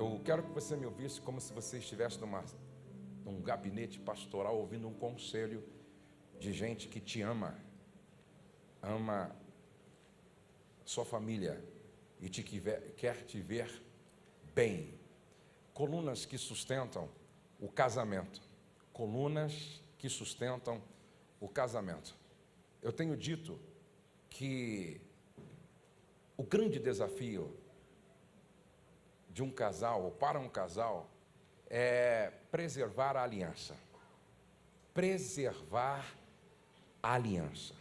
Eu quero que você me ouvisse como se você estivesse num gabinete pastoral ouvindo um conselho de gente que te ama sua família e quer te ver bem. Colunas que sustentam o casamento. Colunas que sustentam o casamento. Eu tenho dito que o grande desafio de um casal, ou para um casal, é preservar a aliança. Preservar a aliança.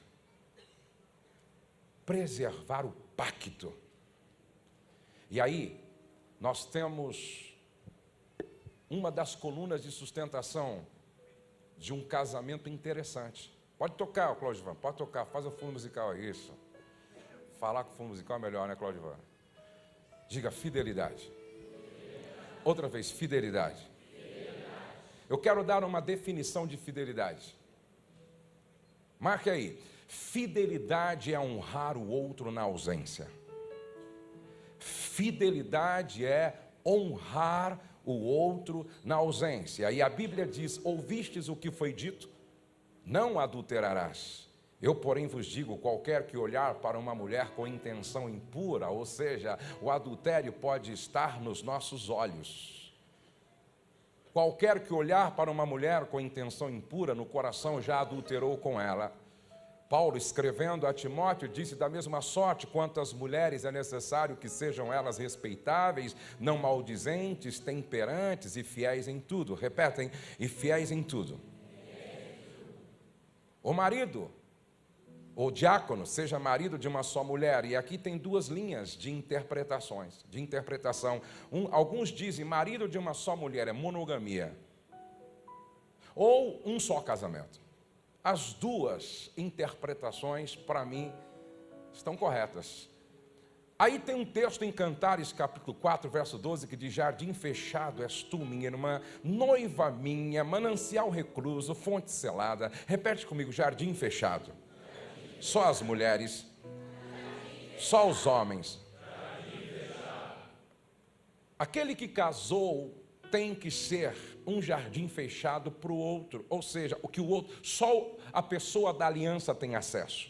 Preservar o pacto. E aí, nós temos uma das colunas de sustentação de um casamento interessante. Pode tocar, Cláudio Ivan, pode tocar, faz o fundo musical, isso. Falar com o fundo musical é melhor, né, Cláudio Ivan? Diga fidelidade. Outra vez, fidelidade. Eu quero dar uma definição de fidelidade. Marque aí. Fidelidade é honrar o outro na ausência. Fidelidade é honrar o outro na ausência. E a Bíblia diz: ouvistes o que foi dito? Não adulterarás. Eu, porém, vos digo, qualquer que olhar para uma mulher com intenção impura, ou seja, o adultério pode estar nos nossos olhos. Qualquer que olhar para uma mulher com intenção impura, no coração já adulterou com ela. Paulo, escrevendo a Timóteo, disse: da mesma sorte, quanto às mulheres é necessário que sejam elas respeitáveis, não maldizentes, temperantes e fiéis em tudo. Repetem: e fiéis em tudo. O marido, o diácono, seja marido de uma só mulher. E aqui tem duas linhas de interpretação. Alguns dizem marido de uma só mulher, é monogamia. Ou um só casamento. As duas interpretações, para mim, estão corretas. Aí tem um texto em Cantares, capítulo 4, verso 12, que diz: jardim fechado és tu, minha irmã, noiva minha, manancial recluso, fonte selada. Repete comigo: jardim fechado. Só as mulheres, só os homens. Aquele que casou tem que ser um jardim fechado para o outro, ou seja, o que o outro, só a pessoa da aliança tem acesso.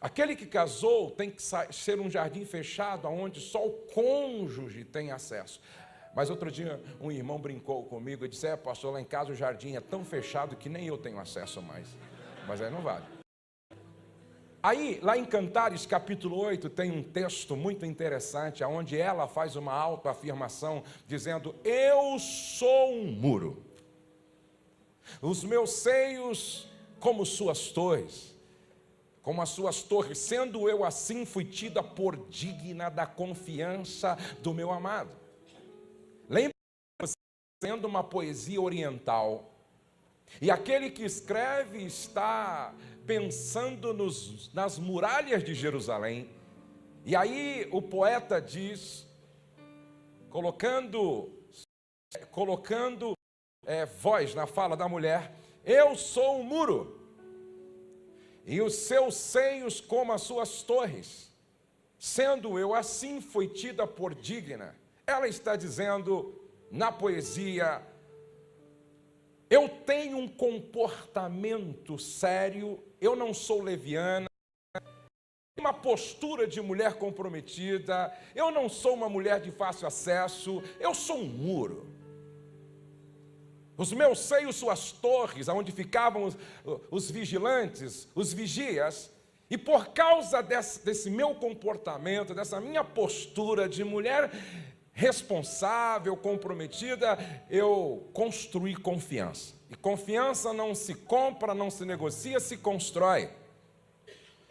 Aquele que casou tem que ser um jardim fechado, onde só o cônjuge tem acesso. Mas outro dia um irmão brincou comigo e disse: pastor, lá em casa o jardim é tão fechado que nem eu tenho acesso mais. Mas aí não vale. Aí, lá em Cantares, capítulo 8, tem um texto muito interessante, onde ela faz uma autoafirmação, dizendo: eu sou um muro, os meus seios como suas torres, como as suas torres, sendo eu assim, fui tida por digna da confiança do meu amado. Lembra, sendo uma poesia oriental, e aquele que escreve está pensando nas muralhas de Jerusalém. E aí o poeta diz, colocando voz na fala da mulher: eu sou um muro, e os seus seios como as suas torres, sendo eu assim, fui tida por digna. Ela está dizendo na poesia: eu tenho um comportamento sério, eu não sou leviana, uma postura de mulher comprometida, eu não sou uma mulher de fácil acesso, eu sou um muro. Os meus seios, suas torres, onde ficavam os vigilantes, os vigias, e por causa desse meu comportamento, dessa minha postura de mulher responsável, comprometida, eu construí confiança. E confiança não se compra, não se negocia, se constrói.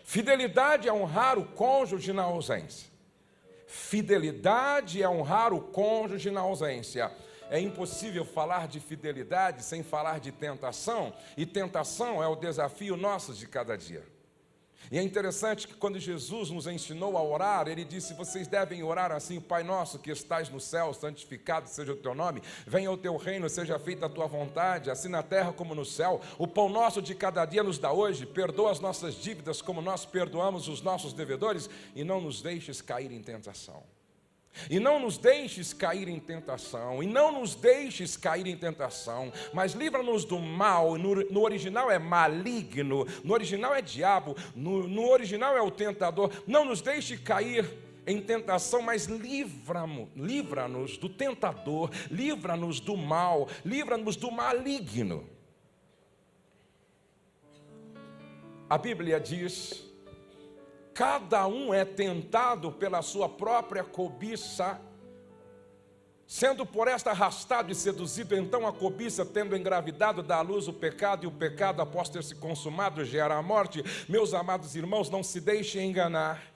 Fidelidade é honrar o cônjuge na ausência. Fidelidade é honrar o cônjuge na ausência. É impossível falar de fidelidade sem falar de tentação, e tentação é o desafio nosso de cada dia. E é interessante que quando Jesus nos ensinou a orar, Ele disse: vocês devem orar assim: Pai nosso que estais no céu, santificado seja o teu nome, venha o teu reino, seja feita a tua vontade, assim na terra como no céu. O pão nosso de cada dia nos dá hoje, perdoa as nossas dívidas como nós perdoamos os nossos devedores, e não nos deixes cair em tentação. E não nos deixes cair em tentação, mas livra-nos do mal. No original é maligno, no original é diabo, no original é o tentador. Não nos deixe cair em tentação, mas livra-nos do tentador, livra-nos do mal, livra-nos do maligno. A Bíblia diz: cada um é tentado pela sua própria cobiça, sendo por esta arrastado e seduzido. Então a cobiça, tendo engravidado, dá à luz o pecado, e o pecado, após ter se consumado, gera a morte. Meus amados irmãos, não se deixem enganar.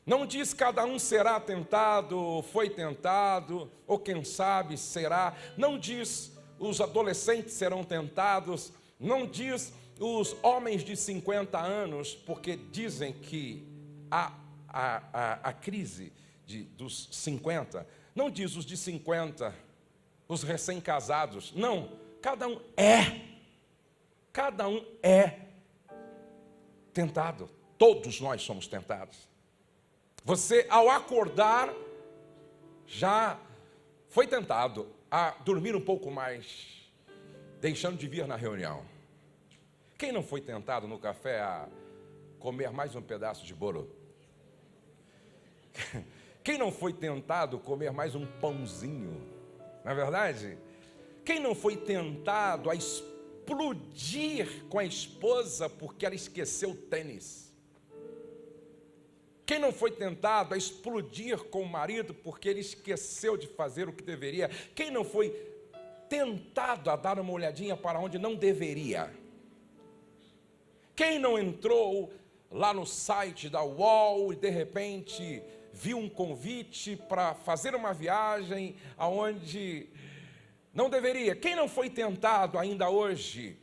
Não diz cada um será tentado, foi tentado, ou quem sabe será. Não diz os adolescentes serão tentados. Não diz os homens de 50 anos, porque dizem que a crise dos 50, não diz os de 50, os recém-casados, não, cada um é tentado, todos nós somos tentados. Você, ao acordar, já foi tentado a dormir um pouco mais, deixando de vir na reunião. Quem não foi tentado no café a comer mais um pedaço de bolo? Quem não foi tentado a comer mais um pãozinho? Não é verdade? Quem não foi tentado a explodir com a esposa porque ela esqueceu o tênis? Quem não foi tentado a explodir com o marido porque ele esqueceu de fazer o que deveria? Quem não foi tentado a dar uma olhadinha para onde não deveria? Quem não entrou lá no site da UOL e de repente viu um convite para fazer uma viagem aonde não deveria? Quem não foi tentado ainda hoje,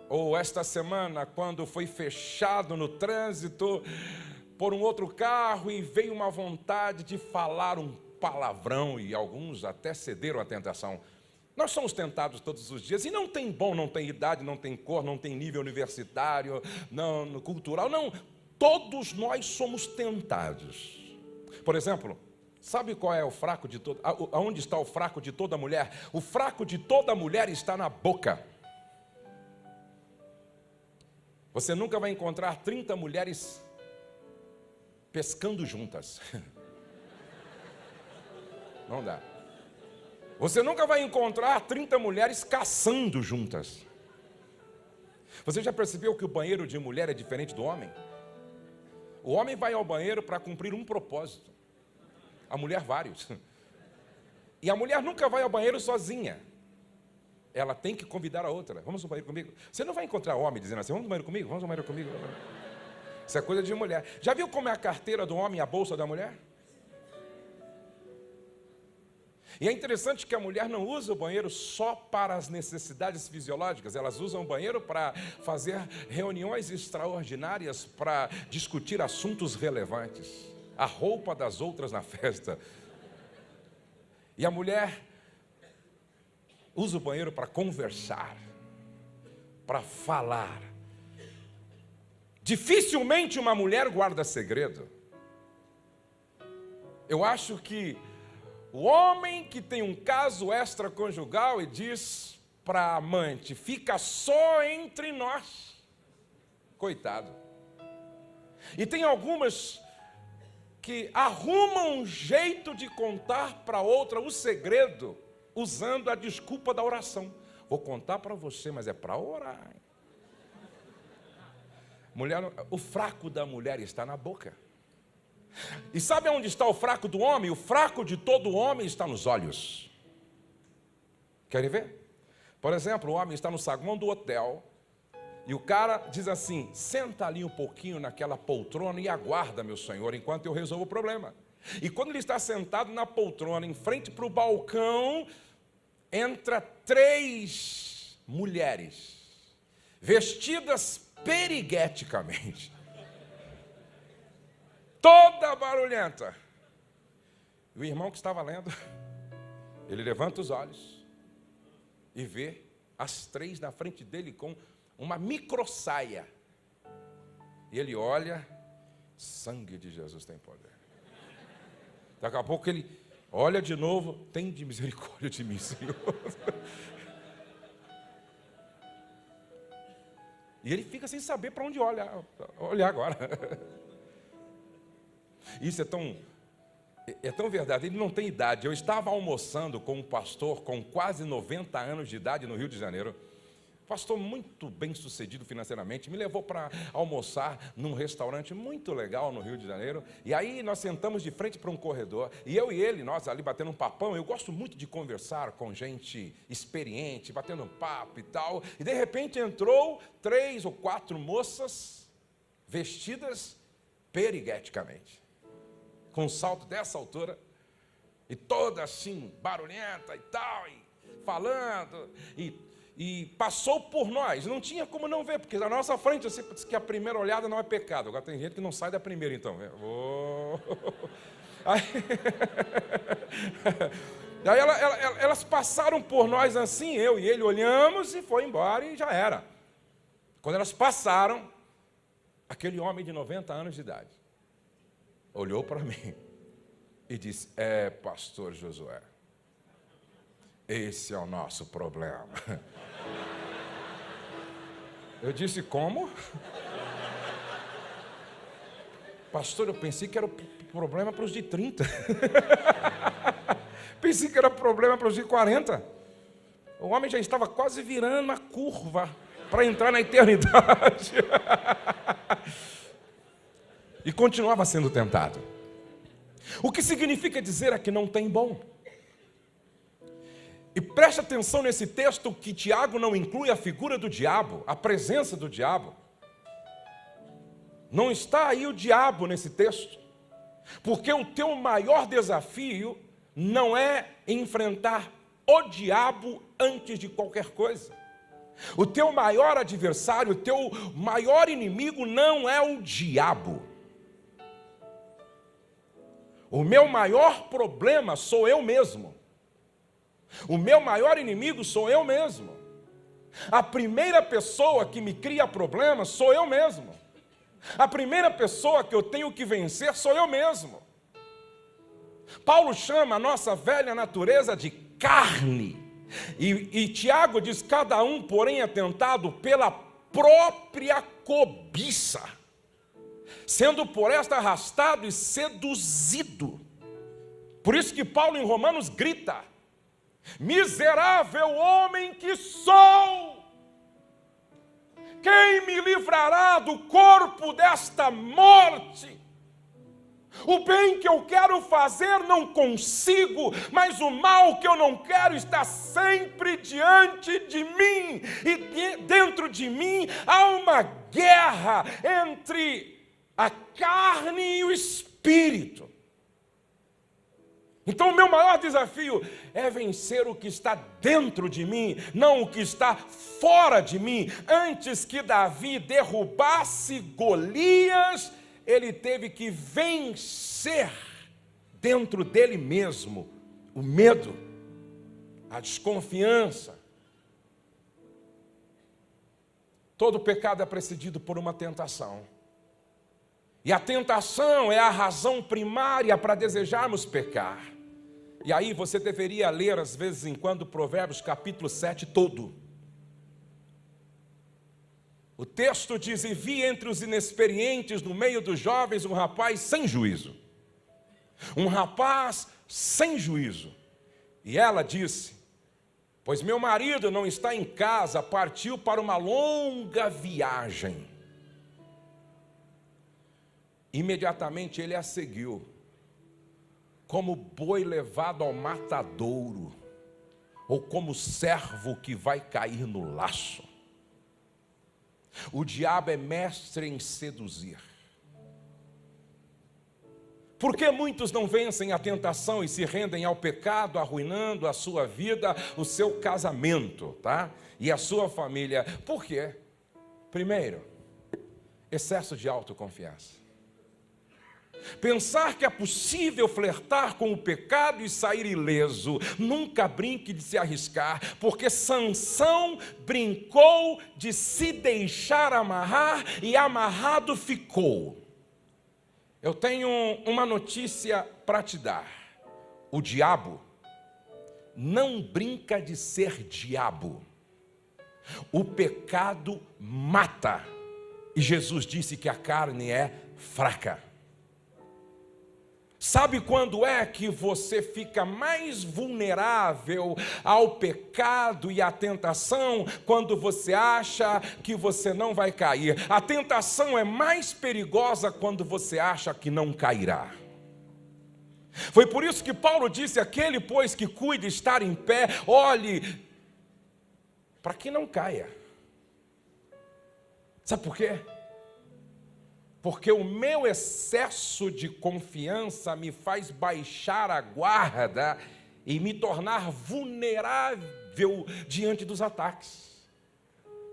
ou esta semana, quando foi fechado no trânsito por um outro carro e veio uma vontade de falar um palavrão e alguns até cederam à tentação? Nós somos tentados todos os dias, e não tem bom, não tem idade, não tem cor, não tem nível universitário, não cultural, não. Todos nós somos tentados. Por exemplo, sabe qual é o fraco de todo? Aonde está o fraco de toda mulher? O fraco de toda mulher está na boca. Você nunca vai encontrar 30 mulheres pescando juntas. Não dá. Você nunca vai encontrar 30 mulheres caçando juntas. Você já percebeu que o banheiro de mulher é diferente do homem? O homem vai ao banheiro para cumprir um propósito. A mulher vários. E a mulher nunca vai ao banheiro sozinha. Ela tem que convidar a outra. Vamos ao banheiro comigo? Você não vai encontrar homem dizendo assim: vamos ao banheiro comigo? Vamos ao banheiro comigo? Isso é coisa de mulher. Já viu como é a carteira do homem e a bolsa da mulher? E é interessante que a mulher não usa o banheiro só para as necessidades fisiológicas. Elas usam o banheiro para fazer reuniões extraordinárias, para discutir assuntos relevantes. A roupa das outras na festa. E a mulher usa o banheiro para conversar, para falar. Dificilmente uma mulher guarda segredo. Eu acho que o homem que tem um caso extraconjugal e diz para a amante: fica só entre nós. Coitado. E tem algumas que arrumam um jeito de contar para outra o segredo, usando a desculpa da oração. Vou contar para você, mas é para orar. Mulher, o fraco da mulher está na boca. E sabe onde está o fraco do homem? O fraco de todo homem está nos olhos. Querem ver? Por exemplo, o homem está no saguão do hotel e o cara diz assim: senta ali um pouquinho naquela poltrona e aguarda, meu senhor, enquanto eu resolvo o problema. E quando ele está sentado na poltrona, em frente para o balcão, entra 3 mulheres, vestidas perigueticamente, toda barulhenta. O irmão que estava lendo, ele levanta os olhos e vê as 3 na frente dele com uma microsaia. E ele olha: sangue de Jesus tem poder. Daqui a pouco ele olha de novo, tem de misericórdia de mim, Senhor. E ele fica sem saber para onde olhar agora. Isso é tão verdade, ele não tem idade. Eu estava almoçando com um pastor com quase 90 anos de idade no Rio de Janeiro. Pastor muito bem sucedido financeiramente, me levou para almoçar num restaurante muito legal no Rio de Janeiro. E aí nós sentamos de frente para um corredor, e eu e ele, nós ali batendo um papão. Eu gosto muito de conversar com gente experiente, batendo um papo e tal. E de repente entrou 3 ou 4 moças vestidas perigueticamente, com um salto dessa altura, e toda assim, barulhenta e tal, e falando, e passou por nós. Não tinha como não ver, porque na nossa frente, assim, que a primeira olhada não é pecado. Agora tem gente que não sai da primeira, então. Aí elas passaram por nós assim, eu e ele olhamos e foi embora e já era. Quando elas passaram, aquele homem de 90 anos de idade olhou para mim e disse: pastor Josué, esse é o nosso problema. Eu disse: como? Pastor, eu pensei que era problema para os de 30. Pensei que era problema para os de 40. O homem já estava quase virando a curva para entrar na eternidade. E continuava sendo tentado. O que significa dizer que não tem bom? E preste atenção nesse texto que Tiago não inclui a figura do diabo, a presença do diabo. Não está aí o diabo nesse texto. Porque o teu maior desafio não é enfrentar o diabo antes de qualquer coisa. O teu maior adversário, o teu maior inimigo não é o diabo. O meu maior problema sou eu mesmo. O meu maior inimigo sou eu mesmo. A primeira pessoa que me cria problemas sou eu mesmo. A primeira pessoa que eu tenho que vencer sou eu mesmo. Paulo chama a nossa velha natureza de carne. E Tiago diz: cada um, porém, é tentado pela própria cobiça, sendo por esta arrastado e seduzido. Por isso que Paulo em Romanos grita: miserável homem que sou! Quem me livrará do corpo desta morte? O bem que eu quero fazer não consigo, mas o mal que eu não quero está sempre diante de mim. E dentro de mim há uma guerra entre a carne e o espírito. Então o meu maior desafio é vencer o que está dentro de mim, não o que está fora de mim. Antes que Davi derrubasse Golias, ele teve que vencer dentro dele mesmo o medo, a desconfiança. Todo pecado é precedido por uma tentação. E a tentação é a razão primária para desejarmos pecar. E aí você deveria ler, às vezes em quando, Provérbios capítulo 7 todo. O texto diz: e vi entre os inexperientes, no meio dos jovens, um rapaz sem juízo. Um rapaz sem juízo. E ela disse: pois meu marido não está em casa, partiu para uma longa viagem. Imediatamente ele a seguiu, como boi levado ao matadouro, ou como servo que vai cair no laço. O diabo é mestre em seduzir. Por que muitos não vencem a tentação e se rendem ao pecado, arruinando a sua vida, o seu casamento, tá? E a sua família? Por quê? Primeiro, excesso de autoconfiança. Pensar que é possível flertar com o pecado e sair ileso. Nunca brinque de se arriscar, porque Sansão brincou de se deixar amarrar e amarrado ficou. Eu tenho uma notícia para te dar. O diabo não brinca de ser diabo. O pecado mata. E Jesus disse que a carne é fraca. Sabe quando é que você fica mais vulnerável ao pecado e à tentação? Quando você acha que você não vai cair. A tentação é mais perigosa quando você acha que não cairá. Foi por isso que Paulo disse: aquele, pois, que cuida estar em pé, olhe para que não caia. Sabe por quê? Porque o meu excesso de confiança me faz baixar a guarda e me tornar vulnerável diante dos ataques.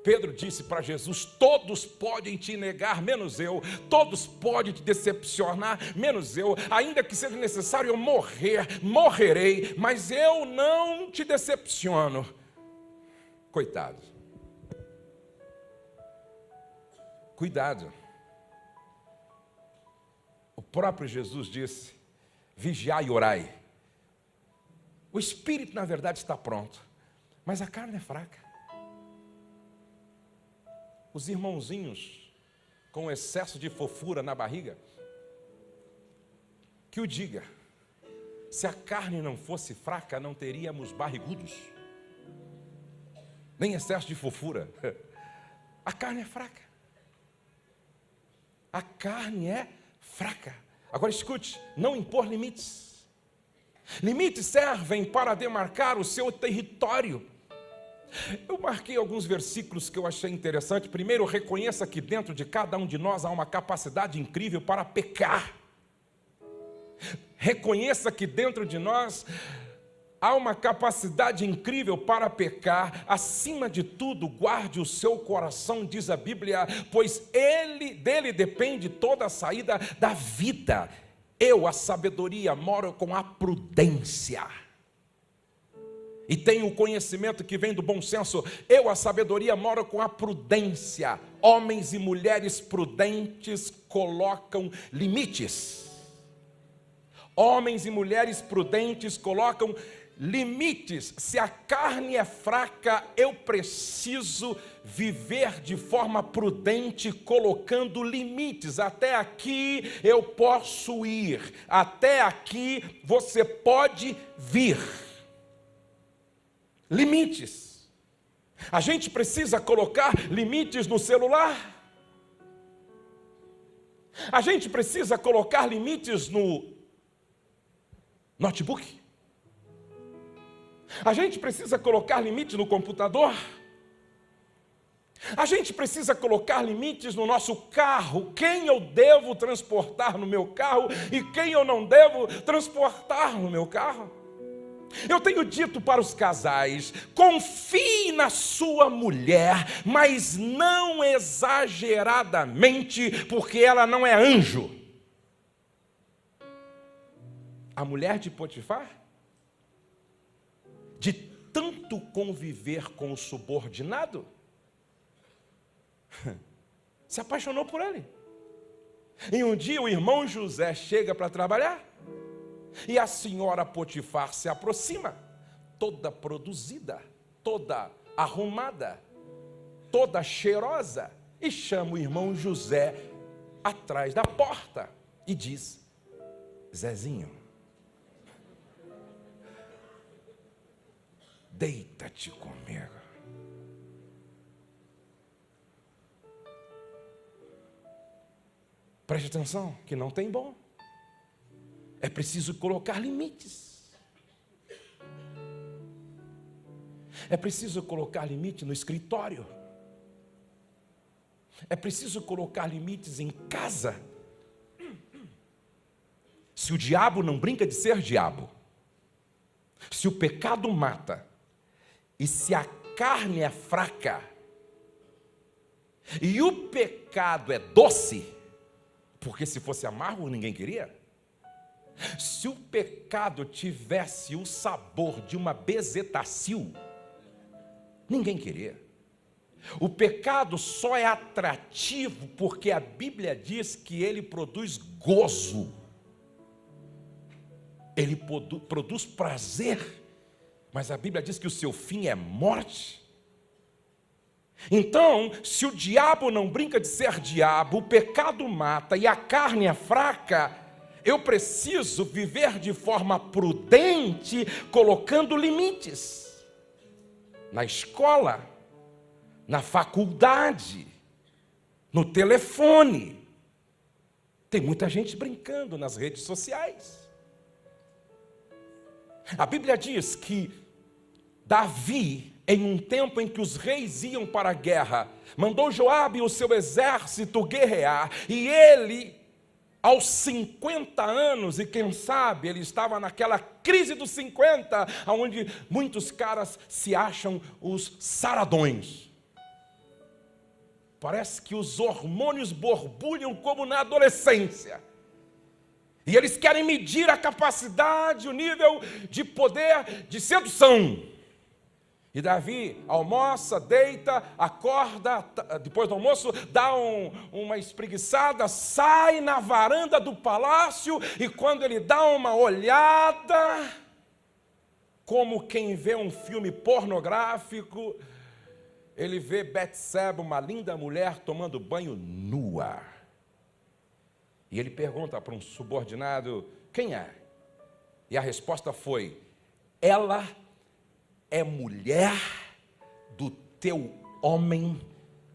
Pedro disse para Jesus: todos podem te negar, menos eu. Todos podem te decepcionar, menos eu. Ainda que seja necessário eu morrer, morrerei, mas eu não te decepciono. Coitado. Cuidado. O próprio Jesus disse: vigiai e orai. O espírito, na verdade, está pronto, mas a carne é fraca. Os irmãozinhos com excesso de fofura na barriga, que o diga. Se a carne não fosse fraca, não teríamos barrigudos, nem excesso de fofura. A carne é fraca. A carne é fraca. Agora escute, não impor limites. Limites servem para demarcar o seu território. Eu marquei alguns versículos que eu achei interessante. Primeiro, reconheça que dentro de cada um de nós há uma capacidade incrível para pecar. Reconheça que dentro de nós há uma capacidade incrível para pecar. Acima de tudo, guarde o seu coração, diz a Bíblia, pois dele depende toda a saída da vida. Eu, a sabedoria, moro com a prudência. E tenho o conhecimento que vem do bom senso. Eu, a sabedoria, moro com a prudência. Homens e mulheres prudentes colocam limites. Homens e mulheres prudentes colocam limites. Se a carne é fraca, eu preciso viver de forma prudente, colocando limites. Até aqui eu posso ir, até aqui você pode vir. Limites. A gente precisa colocar limites no celular. A gente precisa colocar limites no notebook. A gente precisa colocar limites no computador. A gente precisa colocar limites no nosso carro. Quem eu devo transportar no meu carro e quem eu não devo transportar no meu carro. Eu tenho dito para os casais: confie na sua mulher, mas não exageradamente, porque ela não é anjo. A mulher de Potifar, de tanto conviver com o subordinado, se apaixonou por ele. E um dia o irmão José chega para trabalhar, e a senhora Potifar se aproxima, toda produzida, toda arrumada, toda cheirosa, e chama o irmão José atrás da porta e diz: Zezinho, deita-te comigo. Preste atenção, que não tem bom. É preciso colocar limites. É preciso colocar limite no escritório. É preciso colocar limites em casa. Se o diabo não brinca de ser diabo, se o pecado mata, e se a carne é fraca, e o pecado é doce, porque se fosse amargo ninguém queria. Se o pecado tivesse o sabor de uma bezetacil, ninguém queria. O pecado só é atrativo porque a Bíblia diz que ele produz gozo. ele produz prazer, mas a Bíblia diz que o seu fim é morte. Então, se o diabo não brinca de ser diabo, o pecado mata e a carne é fraca, eu preciso viver de forma prudente, colocando limites. Na escola, na faculdade, no telefone. Tem muita gente brincando nas redes sociais. A Bíblia diz que Davi, em um tempo em que os reis iam para a guerra, mandou Joabe e o seu exército guerrear, e ele, aos 50 anos, e quem sabe ele estava naquela crise dos 50, onde muitos caras se acham os saradões. Parece que os hormônios borbulham como na adolescência. E eles querem medir a capacidade, o nível de poder de sedução. E Davi almoça, deita, acorda, depois do almoço, dá uma espreguiçada, sai na varanda do palácio, e quando ele dá uma olhada, como quem vê um filme pornográfico, ele vê Betseba, uma linda mulher, tomando banho nua. E ele pergunta para um subordinado, quem é? E a resposta foi, ela é mulher do teu homem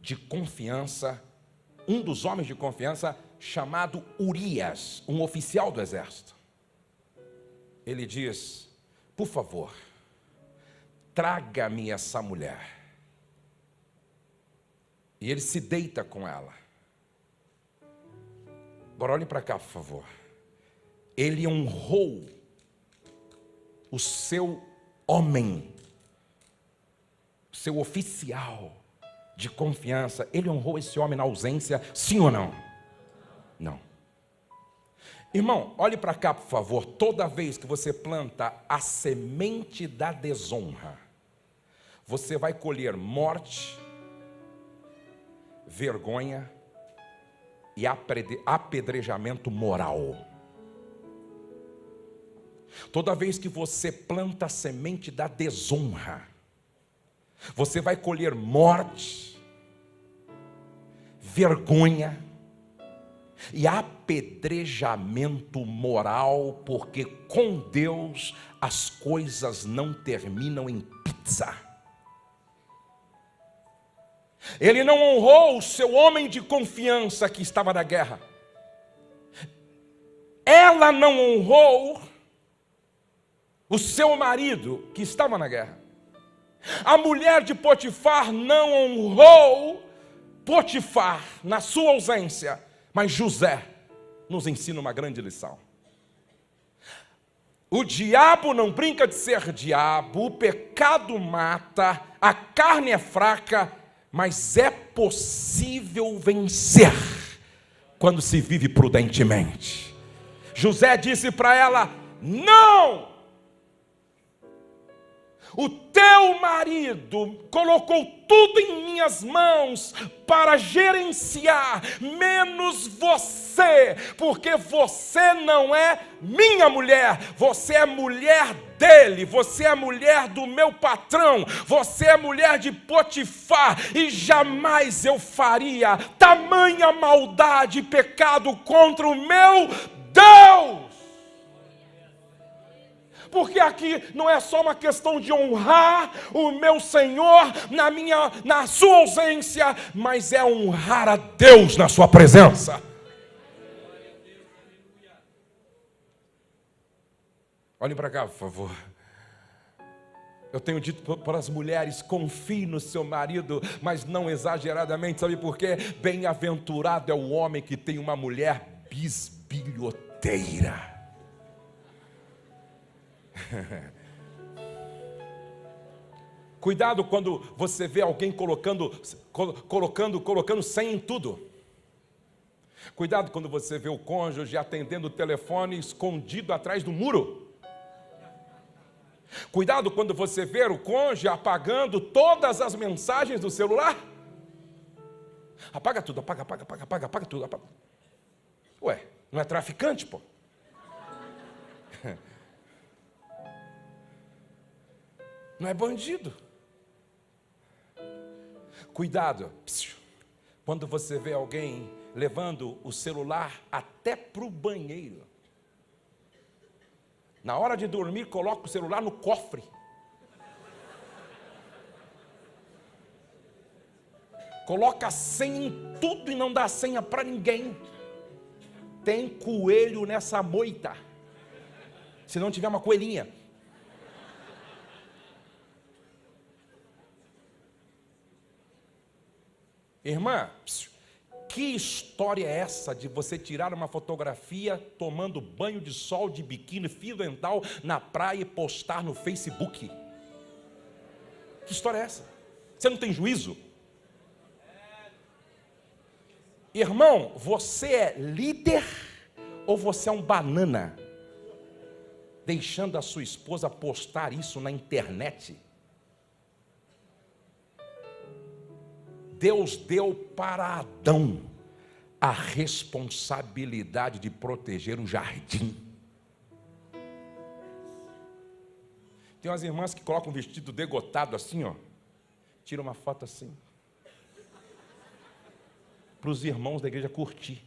de confiança, um dos homens de confiança, chamado Urias, um oficial do exército. Ele diz, por favor, traga-me essa mulher. E ele se deita com ela. Agora olhem para cá, por favor. Ele honrou o seu homem, seu oficial de confiança. Ele honrou esse homem na ausência, sim ou não? Não. Irmão, olhe para cá, por favor. Toda vez que você planta a semente da desonra, você vai colher morte, vergonha e apedrejamento moral. Toda vez que você planta a semente da desonra, você vai colher morte, vergonha e apedrejamento moral, porque com Deus as coisas não terminam em pizza. Ele não honrou o seu homem de confiança que estava na guerra. Ela não honrou o seu marido que estava na guerra. A mulher de Potifar não honrou Potifar na sua ausência. Mas José nos ensina uma grande lição. O diabo não brinca de ser diabo, o pecado mata, a carne é fraca, mas é possível vencer quando se vive prudentemente. José disse para ela, não! O teu marido colocou tudo em minhas mãos para gerenciar, menos você, porque você não é minha mulher, você é mulher dele, você é mulher do meu patrão, você é mulher de Potifar, e jamais eu faria tamanha maldade e pecado contra o meu Deus. Porque aqui não é só uma questão de honrar o meu Senhor na sua ausência, mas é honrar a Deus na sua presença. Olhem para cá, por favor. Eu tenho dito para as mulheres, confie no seu marido, mas não exageradamente, sabe por quê? Bem-aventurado é o homem que tem uma mulher bisbilhoteira. Cuidado quando você vê alguém colocando 100 em tudo. Cuidado quando você vê o cônjuge atendendo o telefone escondido atrás do muro. Cuidado quando você vê o cônjuge apagando todas as mensagens do celular. Apaga tudo, apaga tudo. Apaga. Ué, não é traficante, pô? não é bandido. Cuidado, quando você vê alguém levando o celular até para o banheiro. Na hora de dormir, coloca o celular no cofre. Coloca a senha em tudo e não dá senha para ninguém. Tem coelho nessa moita. Se não tiver uma coelhinha. Irmã, que história é essa de você tirar uma fotografia tomando banho de sol de biquíni, fio dental na praia e postar no Facebook? Que história é essa? Você não tem juízo? Irmão, você é líder ou você é um banana? Deixando a sua esposa postar isso na internet? Deus deu para Adão a responsabilidade de proteger o jardim. Tem umas irmãs que colocam um vestido degotado assim, ó. Tira uma foto assim. Para os irmãos da igreja curtir.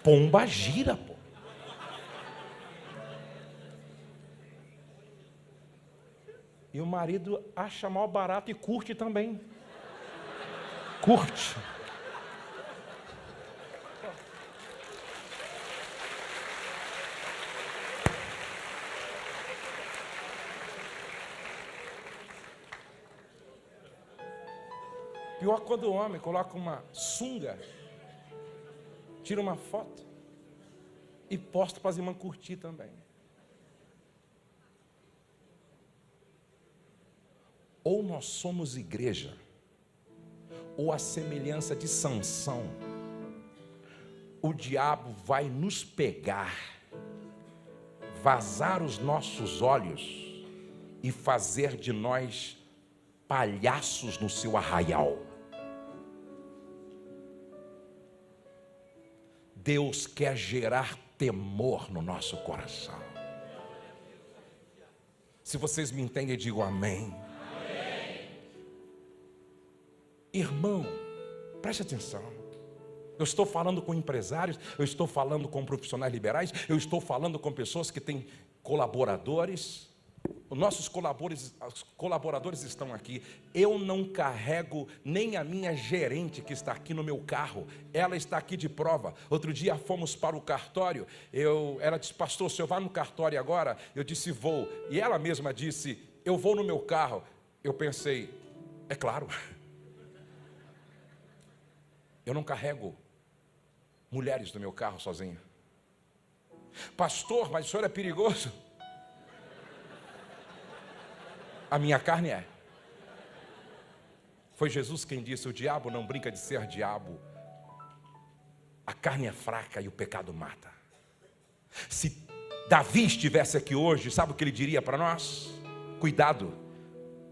Pomba gira, pô. E o marido acha mal barato e curte também. Curte. Pior quando o homem coloca uma sunga, tira uma foto e posta para as irmãs curtir também. Ou nós somos igreja, ou a semelhança de Sansão, o diabo vai nos pegar, vazar os nossos olhos e fazer de nós palhaços no seu arraial. Deus quer gerar temor no nosso coração. Se vocês me entendem, digam amém. Amém. Irmão, preste atenção. Eu estou falando com empresários, eu estou falando com profissionais liberais, eu estou falando com pessoas que têm colaboradores. Os nossos colaboradores estão aqui. Eu não carrego nem a minha gerente que está aqui no meu carro. Ela está aqui de prova. Outro dia fomos para o cartório. Ela disse, pastor, o senhor vai no cartório agora? Eu disse, vou. E ela mesma disse, eu vou no meu carro. Eu pensei, é claro. Eu não carrego mulheres no meu carro sozinho. Pastor, mas o senhor é perigoso? A minha carne é. Foi Jesus quem disse, o diabo não brinca de ser diabo. A carne é fraca e o pecado mata. Se Davi estivesse aqui hoje, sabe o que ele diria para nós? Cuidado,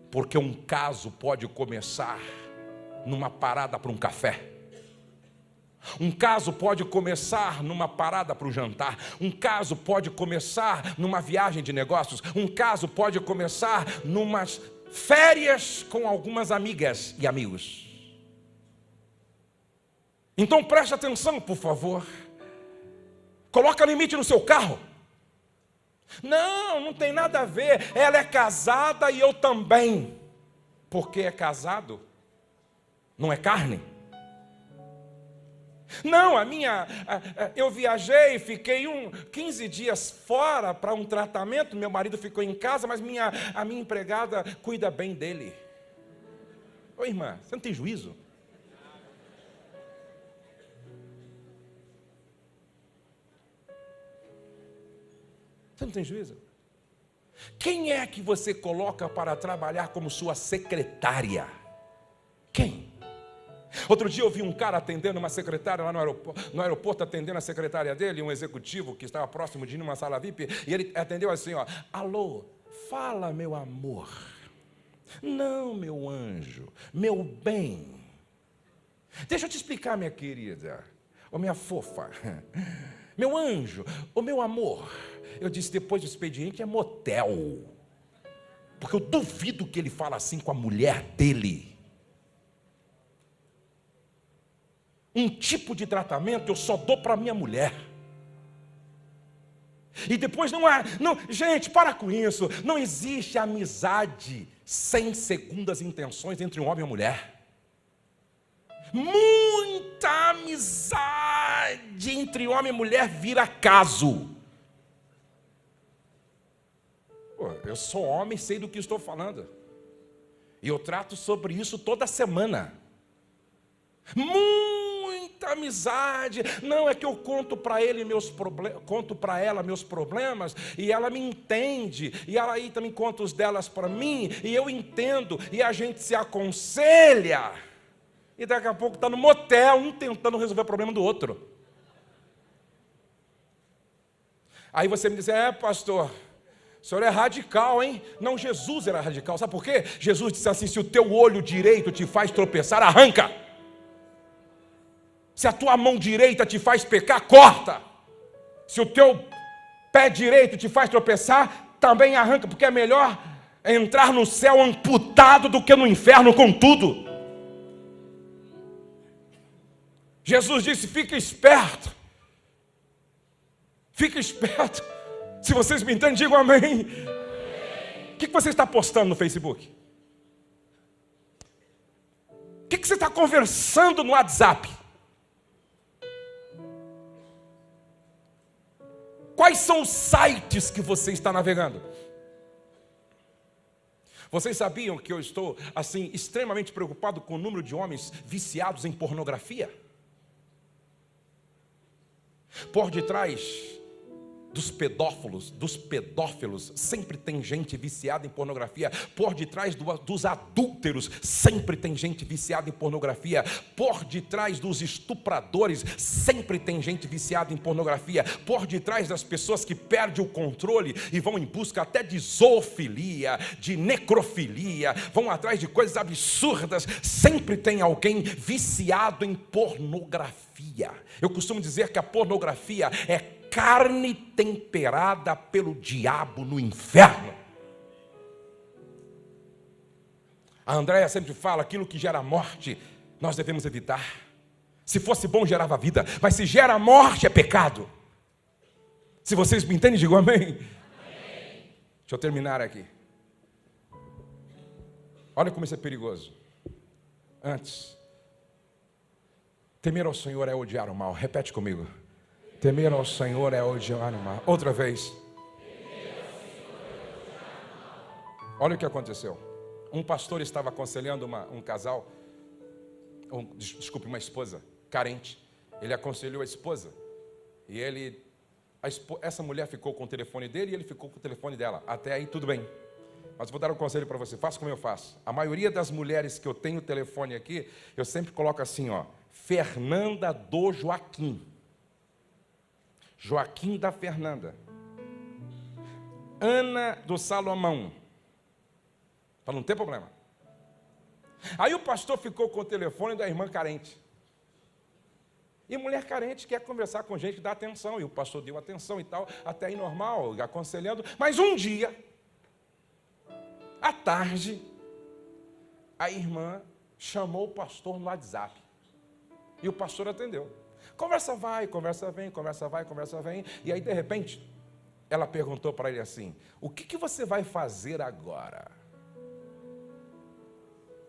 porque um caso pode começar numa parada para um café. Um caso pode começar numa parada para o jantar. Um caso pode começar numa viagem de negócios. Um caso pode começar numas férias com algumas amigas e amigos. Então preste atenção, por favor. Coloca limite no seu carro. Não tem nada a ver. Ela é casada e eu também. Porque é casado, não é carne. Não, eu viajei, fiquei 15 dias fora para um tratamento, meu marido ficou em casa, mas a minha empregada cuida bem dele. Ô irmã, você não tem juízo? Você não tem juízo? Quem é que você coloca para trabalhar como sua secretária? Quem? Outro dia eu vi um cara atendendo uma secretária lá no aeroporto, atendendo a secretária dele, um executivo que estava próximo de ir numa sala VIP, e ele atendeu assim, ó, alô, fala meu amor, não meu anjo, meu bem, deixa eu te explicar minha querida, ou minha fofa, meu anjo, ou meu amor, eu disse depois do expediente é motel. Porque eu duvido que ele fala assim com a mulher dele. Um tipo de tratamento eu só dou para minha mulher. E depois gente, para com isso. Não existe amizade sem segundas intenções entre um homem e uma mulher. Muita amizade entre homem e mulher vira caso. Pô, eu sou homem, sei do que estou falando. E eu trato sobre isso toda semana. Muita amizade. Não é que eu conto para ele conto para ela meus problemas e ela me entende, e ela aí também conta os delas para mim e eu entendo, e a gente se aconselha. E daqui a pouco está no motel, um tentando resolver o problema do outro. Aí você me diz: pastor, o senhor é radical, hein? Não, Jesus era radical. Sabe por quê? Jesus disse assim: se o teu olho direito te faz tropeçar, arranca. Se a tua mão direita te faz pecar, corta. Se o teu pé direito te faz tropeçar, também arranca. Porque é melhor entrar no céu amputado do que no inferno com tudo. Jesus disse: fica esperto. Fica esperto. Se vocês me entendem, digam amém. O que você está postando no Facebook? O que você está conversando no WhatsApp? Quais são os sites que você está navegando? Vocês sabiam que eu estou, assim, extremamente preocupado com o número de homens viciados em pornografia? Por detrás dos pedófilos, sempre tem gente viciada em pornografia. Por detrás dos adúlteros, sempre tem gente viciada em pornografia. Por detrás dos estupradores, sempre tem gente viciada em pornografia. Por detrás das pessoas que perdem o controle e vão em busca até de zoofilia, de necrofilia, vão atrás de coisas absurdas, sempre tem alguém viciado em pornografia. Eu costumo dizer que a pornografia é carne temperada pelo diabo no inferno. A Andréia sempre fala: aquilo que gera morte, nós devemos evitar. Se fosse bom, gerava vida, mas se gera morte, é pecado. Se vocês me entendem, digam amém. Amém. Deixa eu terminar aqui. Olha como isso é perigoso. Antes, temer ao Senhor é odiar o mal. Repete comigo. Temer ao Senhor é odiar o mal. Outra vez. Olha o que aconteceu. Um pastor estava aconselhando um casal, uma esposa carente. Ele aconselhou a esposa. E essa mulher ficou com o telefone dele e ele ficou com o telefone dela. Até aí tudo bem. Mas vou dar um conselho para você. Faça como eu faço. A maioria das mulheres que eu tenho o telefone aqui, eu sempre coloco assim, ó: Fernanda do Joaquim. Joaquim da Fernanda, Ana do Salomão, para não ter problema. Aí o pastor ficou com o telefone da irmã carente. E mulher carente quer conversar com gente que dá atenção, e o pastor deu atenção e tal, até aí normal, aconselhando. Mas um dia, à tarde, a irmã chamou o pastor no WhatsApp, e o pastor atendeu. Conversa vai, conversa vem, conversa vai, conversa vem. E aí, de repente, ela perguntou para ele assim: o que você vai fazer agora?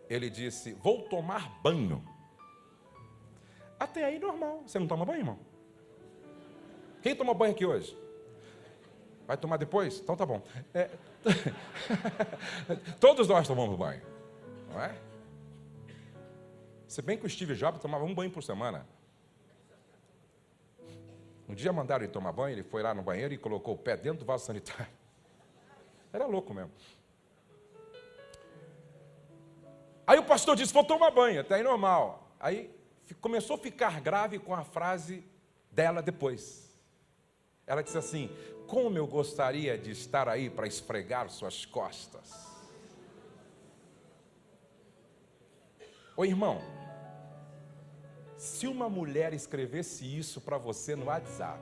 Ele disse: vou tomar banho. Até aí, normal. Você não toma banho, irmão? Quem toma banho aqui hoje? Vai tomar depois? Então tá bom. Todos nós tomamos banho, não é? Se bem que o Steve Jobs tomava um banho por semana. Um dia mandaram ele tomar banho, ele foi lá no banheiro e colocou o pé dentro do vaso sanitário. Era louco mesmo. Aí o pastor disse: vou tomar banho, até aí normal. Aí começou a ficar grave com a frase dela depois. Ela disse assim: como eu gostaria de estar aí para esfregar suas costas. Ô irmão, se uma mulher escrevesse isso para você no WhatsApp,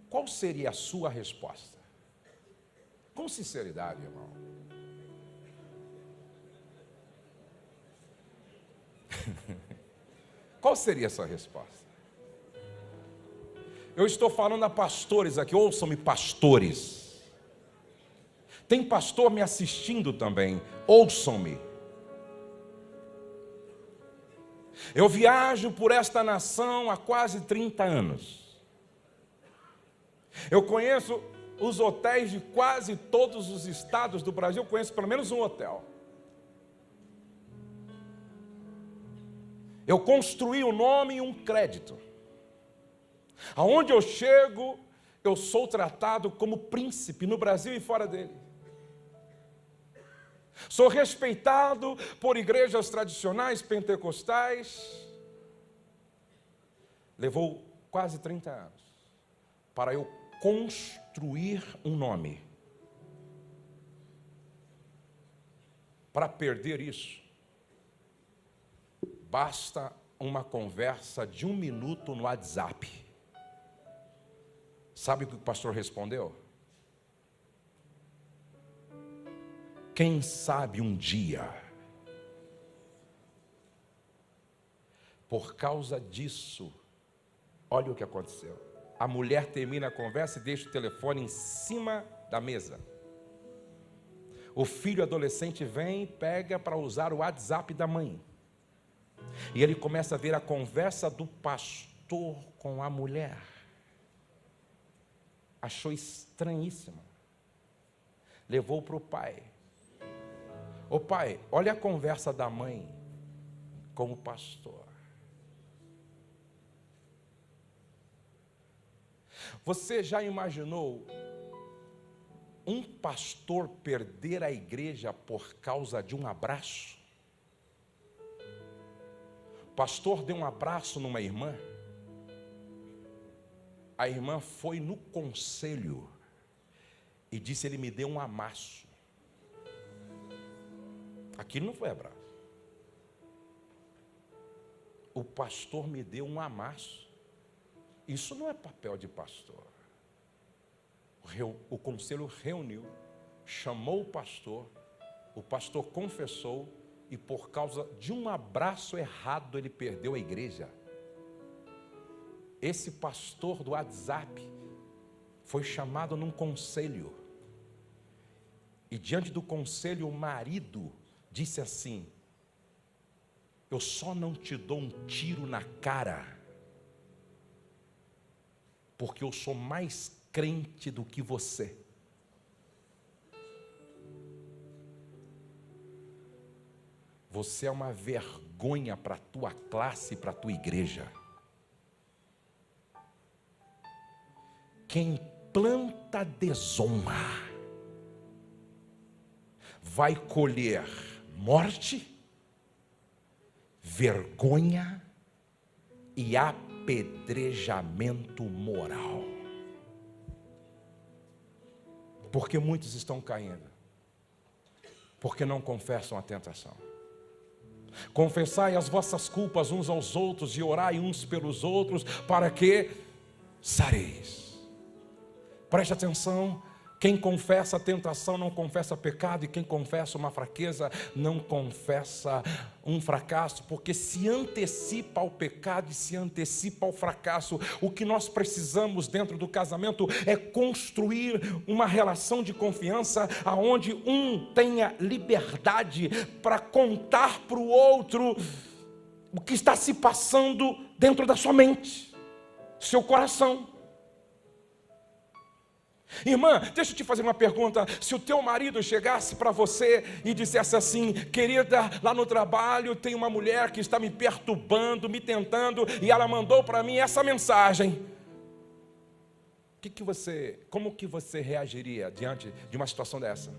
qual seria a sua resposta? Com sinceridade, irmão. Qual seria essa resposta? Eu estou falando a pastores aqui, ouçam-me, pastores. Tem pastor me assistindo também, ouçam-me. Eu viajo por esta nação há quase 30 anos. Eu conheço os hotéis de quase todos os estados do Brasil, eu conheço pelo menos um hotel. Eu construí um nome e um crédito. Aonde eu chego, eu sou tratado como príncipe no Brasil e fora dele. Sou respeitado por igrejas tradicionais pentecostais. Levou quase 30 anos para eu construir um nome. Para perder isso, basta uma conversa de 1 minuto no WhatsApp. Sabe o que o pastor respondeu? Quem sabe um dia. Por causa disso, olha o que aconteceu. A mulher termina a conversa e deixa o telefone em cima da mesa. O filho adolescente vem e pega para usar o WhatsApp da mãe. E ele começa a ver a conversa do pastor com a mulher. Achou estranhíssima. Levou para o pai. Ô pai, olha a conversa da mãe com o pastor. Você já imaginou um pastor perder a igreja por causa de um abraço? O pastor deu um abraço numa irmã. A irmã foi no conselho e disse: ele me deu um amasso. Aquilo não foi abraço. O pastor me deu um amasso. Isso não é papel de pastor. O conselho reuniu, chamou o pastor confessou, e por causa de um abraço errado ele perdeu a igreja. Esse pastor do WhatsApp foi chamado num conselho. E diante do conselho o marido disse assim: eu só não te dou um tiro na cara, porque eu sou mais crente do que você. Você é uma vergonha para a tua classe e para a tua igreja. Quem planta desonra vai colher morte, vergonha e apedrejamento moral. Porque muitos estão caindo, porque não confessam a tentação. Confessai as vossas culpas uns aos outros e orai uns pelos outros, para que sareis. Preste atenção, quem confessa a tentação não confessa pecado, e quem confessa uma fraqueza não confessa um fracasso, porque se antecipa ao pecado e se antecipa ao fracasso. O que nós precisamos dentro do casamento é construir uma relação de confiança, aonde um tenha liberdade para contar para o outro o que está se passando dentro da sua mente, seu coração. Irmã, deixa eu te fazer uma pergunta. Se o teu marido chegasse para você e dissesse assim: querida, lá no trabalho tem uma mulher que está me perturbando, me tentando, e ela mandou para mim essa mensagem, como que você reagiria diante de uma situação dessa?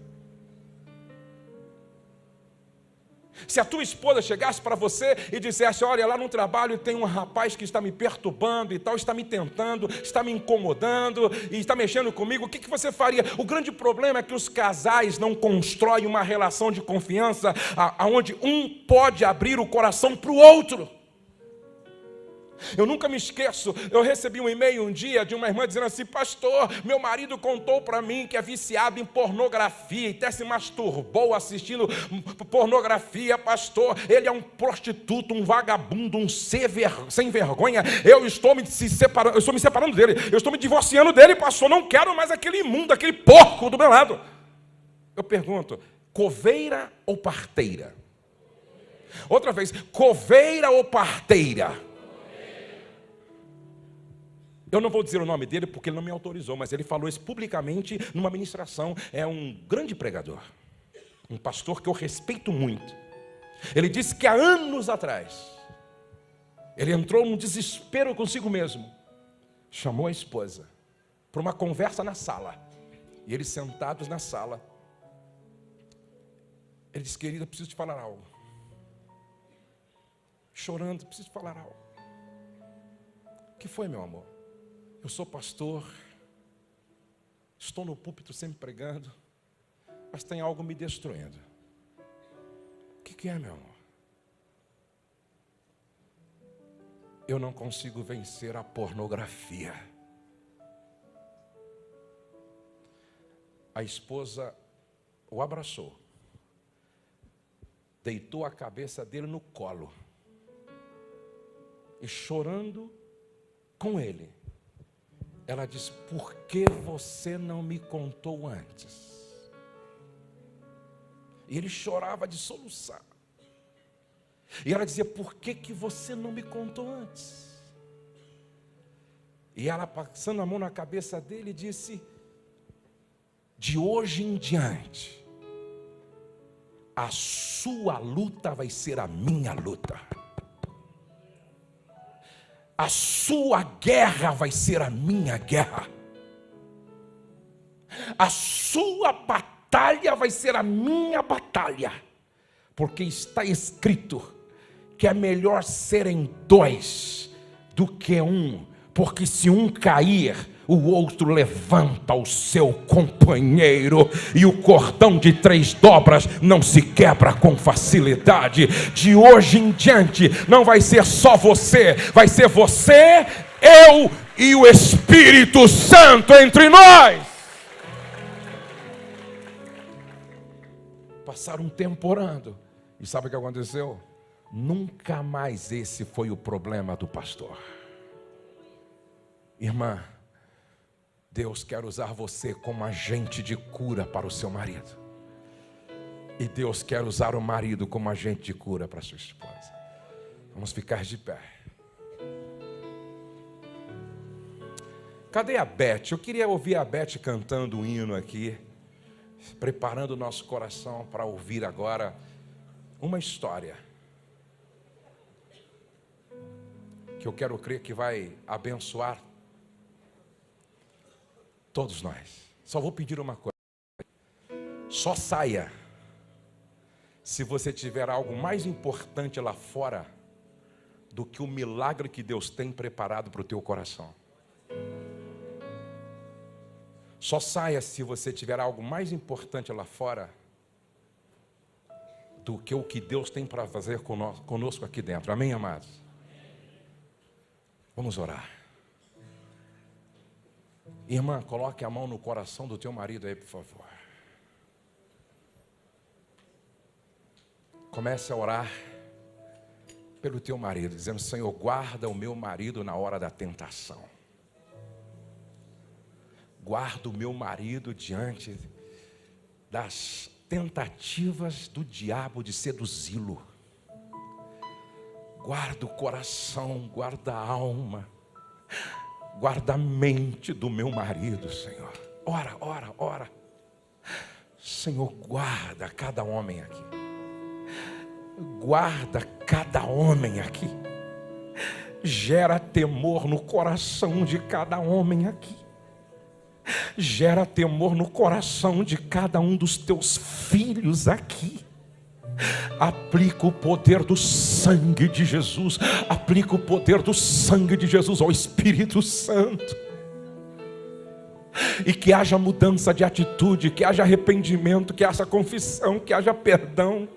Se a tua esposa chegasse para você e dissesse: olha, lá no trabalho tem um rapaz que está me perturbando e tal, está me tentando, está me incomodando e está mexendo comigo, o que você faria? O grande problema é que os casais não constroem uma relação de confiança, onde um pode abrir o coração para o outro. Eu nunca me esqueço, eu recebi um e-mail um dia de uma irmã dizendo assim: pastor, meu marido contou para mim que é viciado em pornografia e até se masturbou assistindo pornografia, pastor, ele é um prostituto, um vagabundo, um sem vergonha, eu estou me separando dele, eu estou me divorciando dele, pastor, não quero mais aquele imundo, aquele porco do meu lado. Eu pergunto, coveira ou parteira? Outra vez, coveira ou parteira? Eu não vou dizer o nome dele porque ele não me autorizou, mas ele falou isso publicamente numa ministração. É um grande pregador, um pastor que eu respeito muito. Ele disse que há anos atrás, ele entrou num desespero consigo mesmo, chamou a esposa para uma conversa na sala, e eles sentados na sala, ele disse: querida, preciso te falar algo. Chorando, preciso te falar algo. O que foi, meu amor? Eu sou pastor, estou no púlpito sempre pregando, mas tem algo me destruindo. O que é, meu amor? Eu não consigo vencer a pornografia. A esposa o abraçou, deitou a cabeça dele no colo e, chorando com ele, ela diz: por que você não me contou antes? E ele chorava de soluçar. E ela dizia: por que você não me contou antes? E ela, passando a mão na cabeça dele, disse: de hoje em diante, a sua luta vai ser a minha luta. A sua guerra vai ser a minha guerra. A sua batalha vai ser a minha batalha. Porque está escrito que é melhor serem dois do que um. Porque se um cair, o outro levanta o seu companheiro, e o cordão de 3 dobras não se quebra com facilidade. De hoje em diante não vai ser só você, vai ser você, eu e o Espírito Santo entre nós. Passaram um tempo orando, e sabe o que aconteceu? Nunca mais esse foi o problema do pastor. Irmã, Deus quer usar você como agente de cura para o seu marido. E Deus quer usar o marido como agente de cura para a sua esposa. Vamos ficar de pé. Cadê a Beth? Eu queria ouvir a Beth cantando um hino aqui, preparando o nosso coração para ouvir agora uma história que eu quero crer que vai abençoar todos nós. Só vou pedir uma coisa: só saia se você tiver algo mais importante lá fora do que o milagre que Deus tem preparado para o teu coração. Só saia se você tiver algo mais importante lá fora do que o que Deus tem para fazer conosco aqui dentro. Amém, amados? Vamos orar. Irmã, coloque a mão no coração do teu marido aí, por favor. Comece a orar pelo teu marido, dizendo: Senhor, guarda o meu marido na hora da tentação. Guarda o meu marido diante das tentativas do diabo de seduzi-lo. Guarda o coração, guarda a alma, guarda a mente do meu marido, Senhor. Ora, ora, ora. Senhor, guarda cada homem aqui. Guarda cada homem aqui. Gera temor no coração de cada homem aqui. Gera temor no coração de cada um dos teus filhos aqui. Aplica o poder do sangue de Jesus. Aplica o poder do sangue de Jesus ao Espírito Santo. E que haja mudança de atitude, que haja arrependimento, que haja confissão, que haja perdão.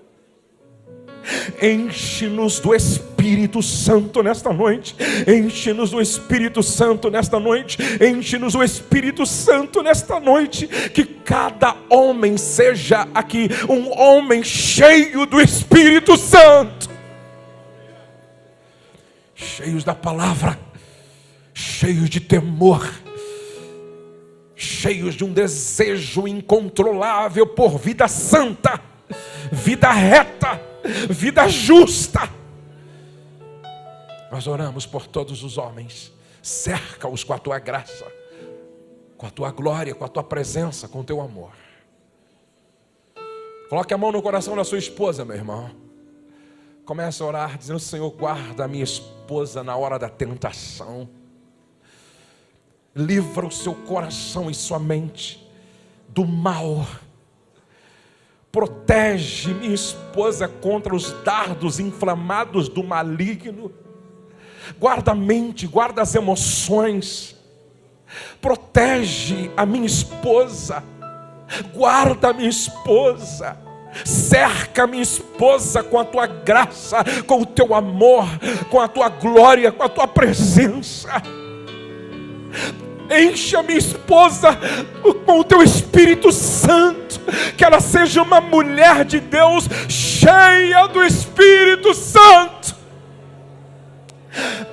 Enche-nos do Espírito Espírito Santo nesta noite. Enche-nos do Espírito Santo nesta noite. Enche-nos do Espírito Santo nesta noite. Que cada homem seja aqui um homem cheio do Espírito Santo, cheios da palavra, cheios de temor, cheios de um desejo incontrolável por vida santa, vida reta, vida justa. Nós oramos por todos os homens. Cerca-os com a tua graça, com a tua glória, com a tua presença, com o teu amor. Coloque a mão no coração da sua esposa, meu irmão. Comece a orar dizendo: Senhor, guarda a minha esposa na hora da tentação. Livra o seu coração e sua mente do mal. Protege minha esposa contra os dardos inflamados do maligno. Guarda a mente, guarda as emoções. Protege a minha esposa. Guarda a minha esposa. Cerca a minha esposa com a tua graça, com o teu amor, com a tua glória, com a tua presença. Enche a minha esposa com o teu Espírito Santo, que ela seja uma mulher de Deus cheia do Espírito Santo.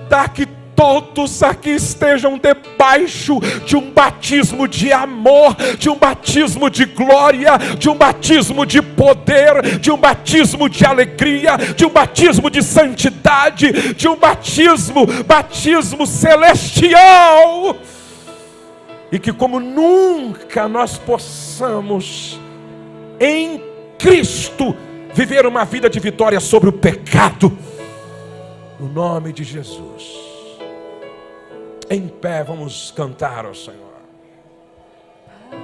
Dá que todos aqui estejam debaixo de um batismo de amor, de um batismo de glória, de um batismo de poder, de um batismo de alegria, de um batismo de santidade, de um batismo celestial. E que como nunca nós possamos em Cristo viver uma vida de vitória sobre o pecado, no nome de Jesus. Em pé, vamos cantar ao Senhor. Pai,